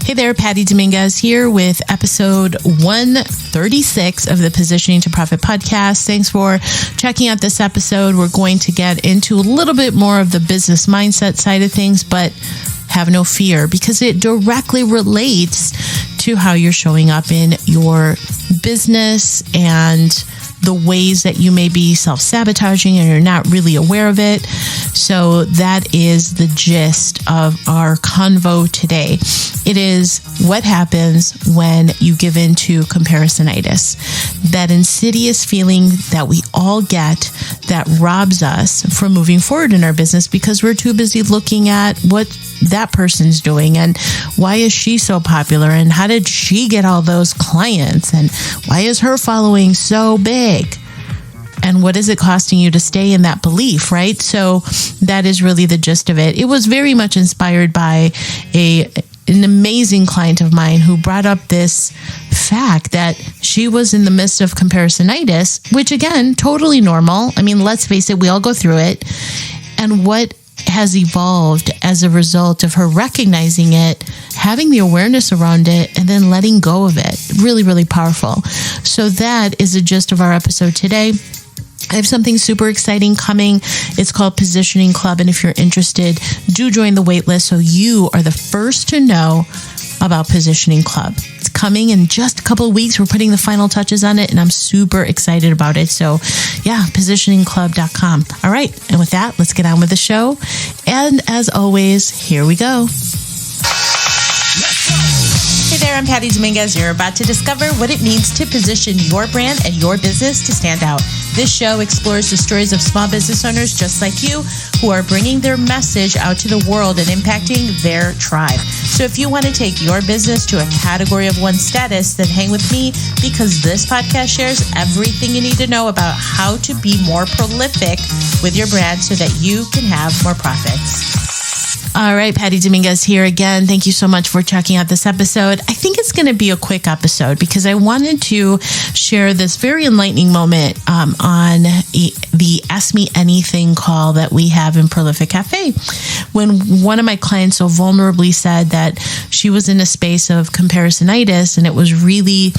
Hey there, Patty Dominguez here with episode 136 of the Positioning to Profit podcast. Thanks for checking out this episode. We're going to get into a little bit more of the business mindset side of things, but have no fear because it directly relates to how you're showing up in your business and the ways that you may be self-sabotaging and you're not really aware of it. So that is the gist of our convo today. It is what happens when you give in to comparisonitis, that insidious feeling that we all get that robs us from moving forward in our business because we're too busy looking at what that person's doing and why is she so popular and how did she get all those clients and why is her following so big? And what is it costing you to stay in that belief, right? So that is really the gist of it. It was very much inspired by an amazing client of mine who brought up this fact that she was in the midst of comparisonitis, which again, totally normal. I mean, let's face it, we all go through it. And what has evolved as a result of her recognizing it, having the awareness around it, and then letting go of it. Really, really powerful. So that is the gist of our episode today. I have something super exciting coming. It's called Positioning Club. And if you're interested, do join the waitlist so you are the first to know about Positioning Club. It's coming in just a couple of weeks. We're putting the final touches on it and I'm super excited about it. So yeah, positioningclub.com. All right. And with that, let's get on with the show. And as always, here we go. Hey there, I'm Patty Dominguez. You're about to discover what it means to position your brand and your business to stand out. This show explores the stories of small business owners just like you who are bringing their message out to the world and impacting their tribe. So if you want to take your business to a category of one status, then hang with me because this podcast shares everything you need to know about how to be more prolific with your brand so that you can have more profits. All right, Patty Dominguez here again. Thank you so much for checking out this episode. I think it's going to be a quick episode because I wanted to share this very enlightening moment on the Ask Me Anything call that we have in Prolific Cafe. When one of my clients so vulnerably said that she was in a space of comparisonitis and it was really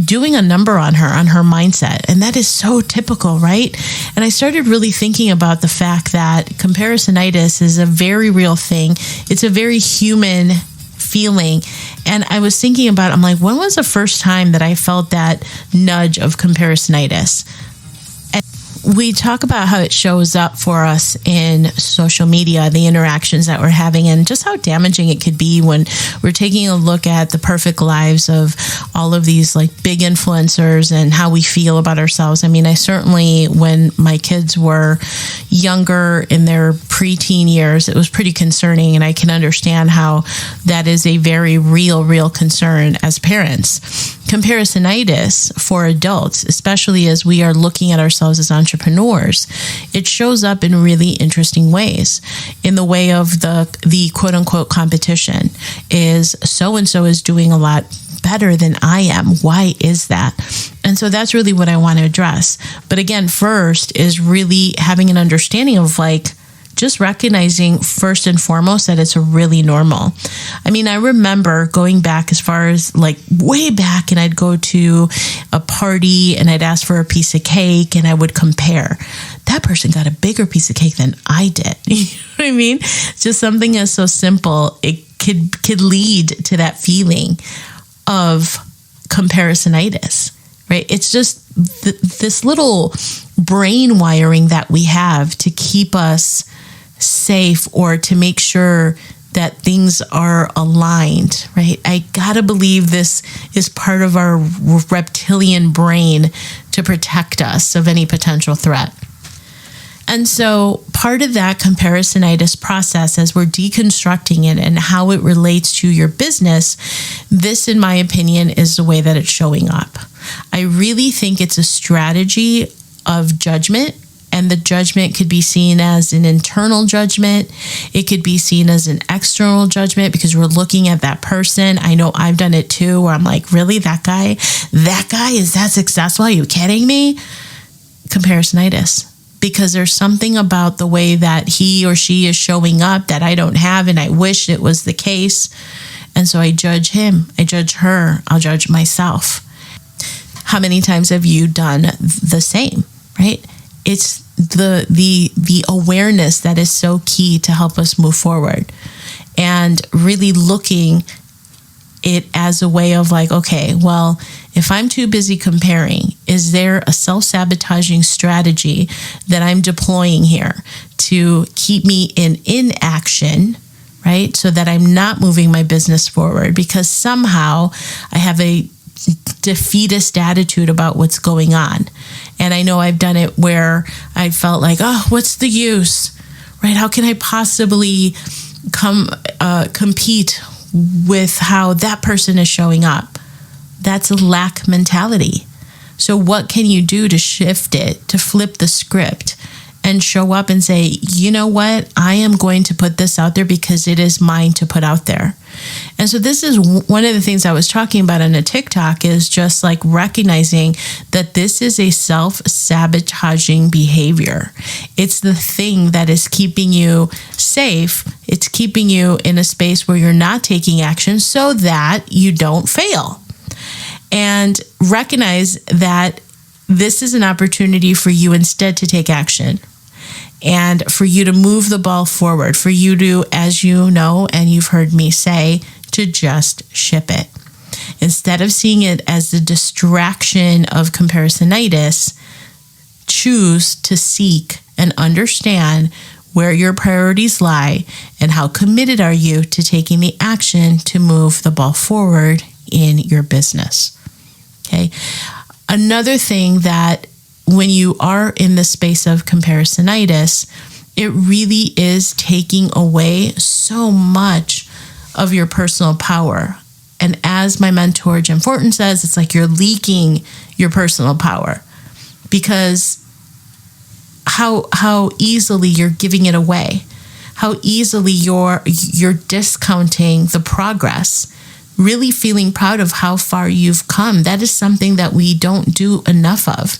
doing a number on her mindset. And that is so typical, right? And I started really thinking about the fact that comparisonitis is a very real thing. It's a very human feeling. And I was thinking about, I'm like, when was the first time that I felt that nudge of comparisonitis? We talk about how it shows up for us in social media, the interactions that we're having, and just how damaging it could be when we're taking a look at the perfect lives of all of these like big influencers and how we feel about ourselves. I mean, I certainly, when my kids were younger in their preteen years, it was pretty concerning, and I can understand how that is a very real concern as parents. Comparisonitis for adults, especially as we are looking at ourselves as entrepreneurs, it shows up in really interesting ways. In the way of the quote unquote competition is so-and-so is doing a lot better than I am. Why is that? And so that's really what I want to address. But again, first is really having an understanding of like, just recognizing first and foremost that it's really normal. I mean, I remember going back as far as like way back, and I'd go to a party and I'd ask for a piece of cake and I would compare. That person got a bigger piece of cake than I did. You know what I mean? Just something as so simple, it could lead to that feeling of comparisonitis, right? It's just this little brain wiring that we have to keep us safe or to make sure that things are aligned, right? I gotta believe this is part of our reptilian brain to protect us of any potential threat. And so part of that comparisonitis process, as we're deconstructing it and how it relates to your business, this, in my opinion, is the way that it's showing up. I really think it's a strategy of judgment. And the judgment could be seen as an internal judgment. It could be seen as an external judgment because we're looking at that person. I know I've done it too, where I'm like, really? That guy is that successful? Are you kidding me? Comparisonitis. Because there's something about the way that he or she is showing up that I don't have, and I wish it was the case. And so I judge him, I judge her, I'll judge myself. How many times have you done the same, right? It's the awareness that is so key to help us move forward, and really looking it as a way of like, okay, well, if I'm too busy comparing, is there a self-sabotaging strategy that I'm deploying here to keep me in inaction, right? So that I'm not moving my business forward because somehow I have a defeatist attitude about what's going on. And I know I've done it where I felt like, oh, what's the use, right? How can I possibly compete with how that person is showing up? That's a lack mentality. So what can you do to shift it, to flip the script and show up and say, you know what? I am going to put this out there because it is mine to put out there. And so this is one of the things I was talking about on a TikTok, is just like recognizing that this is a self-sabotaging behavior. It's the thing that is keeping you safe. It's keeping you in a space where you're not taking action so that you don't fail. And recognize that this is an opportunity for you instead to take action and for you to move the ball forward, for you to, as you know, and you've heard me say, to just ship it. Instead of seeing it as the distraction of comparisonitis, choose to seek and understand where your priorities lie and how committed are you to taking the action to move the ball forward in your business. Okay. Another thing that when you are in the space of comparisonitis, it really is taking away so much of your personal power. And as my mentor, Jim Fortin, says, it's like you're leaking your personal power, because how easily you're giving it away, how easily you're discounting the progress, really feeling proud of how far you've come. That is something that we don't do enough of,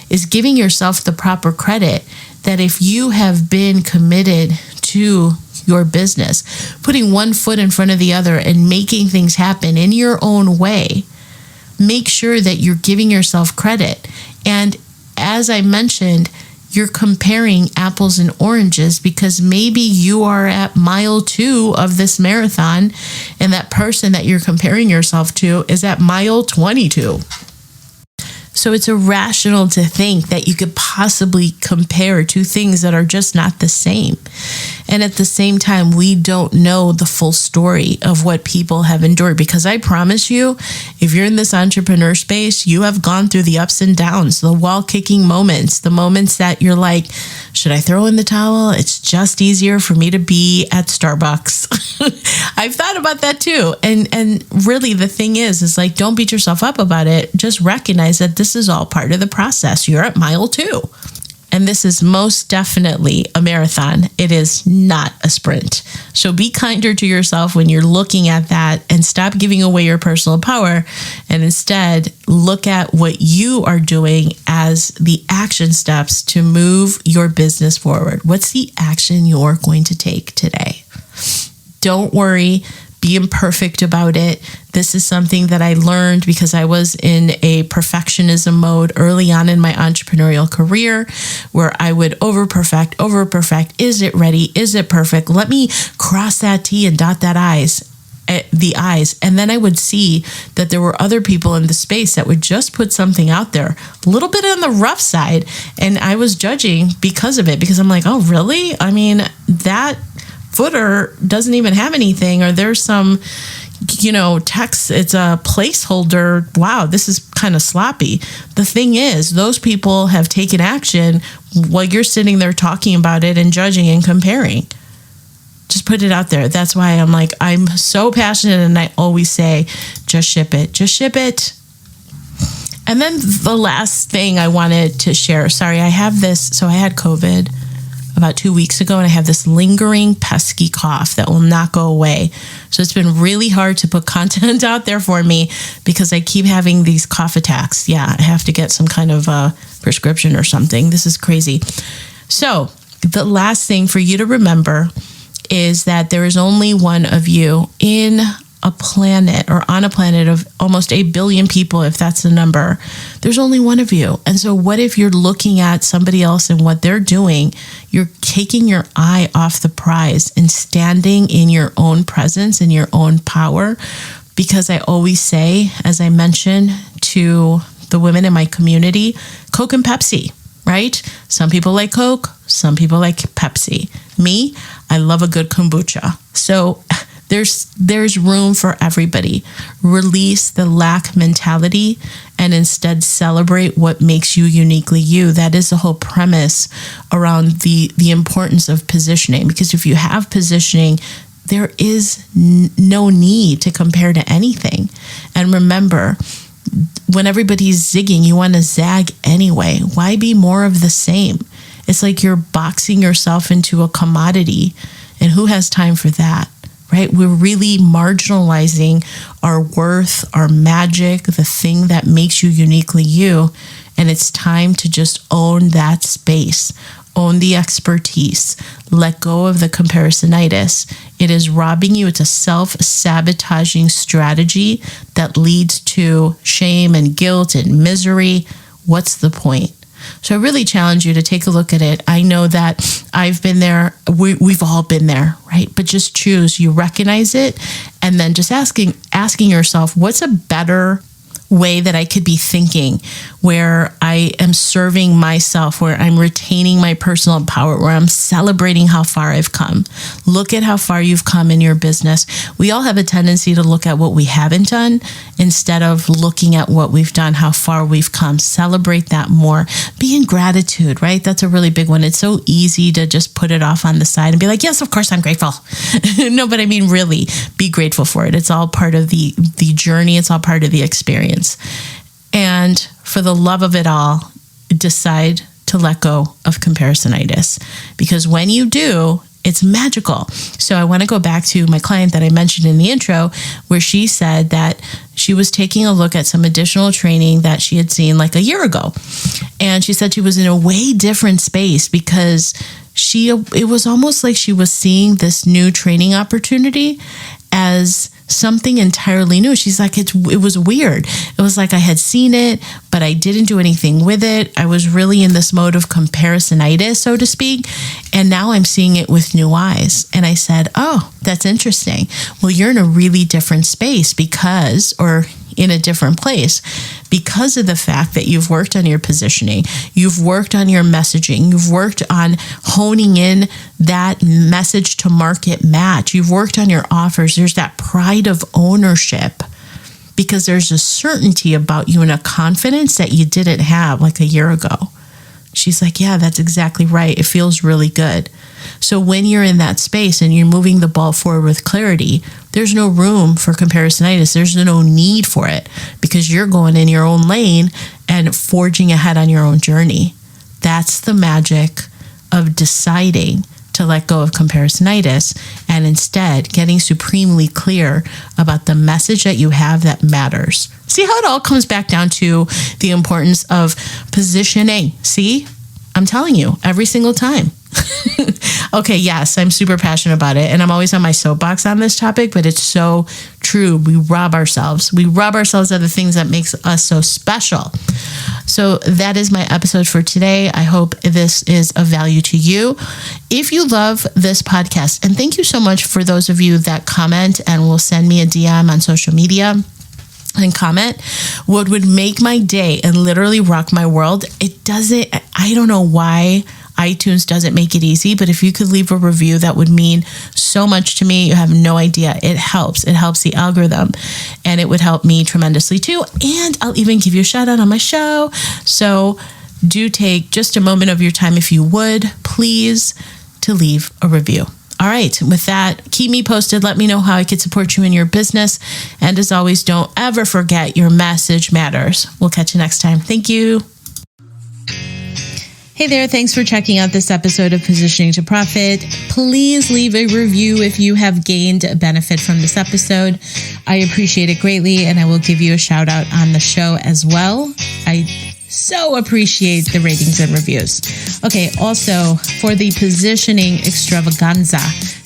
is giving yourself the proper credit that if you have been committed to your business, putting one foot in front of the other and making things happen in your own way, make sure that you're giving yourself credit. And as I mentioned, you're comparing apples and oranges because maybe you are at mile 2 of this marathon and that person that you're comparing yourself to is at mile 22. So it's irrational to think that you could possibly compare two things that are just not the same. And at the same time, we don't know the full story of what people have endured, because I promise you, if you're in this entrepreneur space, you have gone through the ups and downs, the wall kicking moments, the moments that you're like, should I throw in the towel? It's just easier for me to be at Starbucks. I've thought about that too. And really the thing is like, don't beat yourself up about it. Just recognize that this is all part of the process. You're at mile 2. And this is most definitely a marathon. It is not a sprint. So be kinder to yourself when you're looking at that, and stop giving away your personal power, and instead look at what you are doing as the action steps to move your business forward. What's the action you're going to take today? Don't worry. Be imperfect about it. This is something that I learned because I was in a perfectionism mode early on in my entrepreneurial career, where I would over-perfect. Is it ready? Is it perfect? Let me cross that T and dot that the I's. And then I would see that there were other people in the space that would just put something out there, a little bit on the rough side. And I was judging because of it, because I'm like, oh, really? I mean, that footer doesn't even have anything, or there's some, text, it's a placeholder. Wow, this is kind of sloppy. The thing is, those people have taken action while you're sitting there talking about it and judging and comparing. Just put it out there. That's why I'm like, I'm so passionate, and I always say, just ship it. Just ship it. And then the last thing I wanted to share, sorry, I have this. So I had COVID about 2 weeks ago, and I have this lingering pesky cough that will not go away. So it's been really hard to put content out there for me because I keep having these cough attacks. Yeah, I have to get some kind of a prescription or something. This is crazy. So the last thing for you to remember is that there is only one of you in a planet or on a planet of almost 8 billion people, if that's the number, there's only one of you. And so what if you're looking at somebody else and what they're doing, you're taking your eye off the prize and standing in your own presence and your own power? Because I always say, as I mentioned to the women in my community, Coke and Pepsi, right? Some people like Coke, some people like Pepsi. Me, I love a good kombucha. So there's room for everybody. Release the lack mentality and instead celebrate what makes you uniquely you. That is the whole premise around the importance of positioning. Because if you have positioning, there is no need to compare to anything. And remember, when everybody's zigging, you want to zag anyway. Why be more of the same? It's like you're boxing yourself into a commodity. And who has time for that, right? We're really marginalizing our worth, our magic, the thing that makes you uniquely you. And it's time to just own that space. Own the expertise. Let go of the comparisonitis. It is robbing you. It's a self-sabotaging strategy that leads to shame and guilt and misery. What's the point? So I really challenge you to take a look at it. I know that I've been there. We've all been there, right? But just choose. You recognize it, and then just asking yourself, what's a better way that I could be thinking, where I am serving myself, where I'm retaining my personal power, where I'm celebrating how far I've come. Look at how far you've come in your business. We all have a tendency to look at what we haven't done instead of looking at what we've done, how far we've come. Celebrate that more. Be in gratitude, right? That's a really big one. It's so easy to just put it off on the side and be like, yes, of course I'm grateful. No, but I mean, really be grateful for it. It's all part of the journey. It's all part of the experience. And for the love of it all, decide to let go of comparisonitis, because when you do, it's magical. So I want to go back to my client that I mentioned in the intro, where she said that she was taking a look at some additional training that she had seen like a year ago. And she said she was in a way different space because it was almost like she was seeing this new training opportunity as something entirely new. She's like, it was weird. It was like I had seen it, but I didn't do anything with it. I was really in this mode of comparisonitis, so to speak. And now I'm seeing it with new eyes. And I said, oh, that's interesting. Well, you're in a really different space or in a different place because of the fact that you've worked on your positioning, you've worked on your messaging, you've worked on honing in that message to market match, you've worked on your offers. There's that pride of ownership because there's a certainty about you and a confidence that you didn't have like a year ago. She's like, yeah, that's exactly right. It feels really good. So when you're in that space and you're moving the ball forward with clarity, there's no room for comparisonitis. There's no need for it because you're going in your own lane and forging ahead on your own journey. That's the magic of deciding to let go of comparisonitis and instead getting supremely clear about the message that you have that matters. See how it all comes back down to the importance of positioning. See, I'm telling you every single time. Okay, yes, I'm super passionate about it. And I'm always on my soapbox on this topic, but it's so true. We rob ourselves. We rob ourselves of the things that makes us so special. So that is my episode for today. I hope this is of value to you. If you love this podcast, and thank you so much for those of you that comment and will send me a DM on social media and comment, what would make my day and literally rock my world, I don't know why iTunes doesn't make it easy, but if you could leave a review, that would mean so much to me. You have no idea. It helps. It helps the algorithm, and it would help me tremendously too. And I'll even give you a shout out on my show. So do take just a moment of your time, if you would, please, to leave a review. All right. With that, keep me posted. Let me know how I could support you in your business. And as always, don't ever forget your message matters. We'll catch you next time. Thank you. Hey there, thanks for checking out this episode of Positioning to Profit. Please leave a review if you have gained a benefit from this episode. I appreciate it greatly, and I will give you a shout out on the show as well. I so appreciate the ratings and reviews. Okay, also for the positioning extravaganza,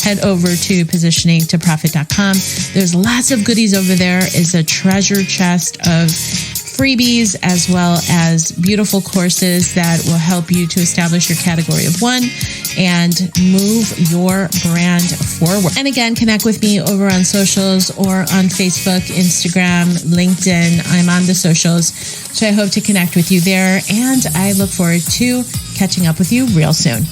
head over to positioningtoprofit.com. There's lots of goodies over there. It's a treasure chest of freebies as well as beautiful courses that will help you to establish your category of one and move your brand forward. And again, connect with me over on socials or on Facebook, Instagram, LinkedIn. I'm on the socials, so I hope to connect with you there, and I look forward to catching up with you real soon.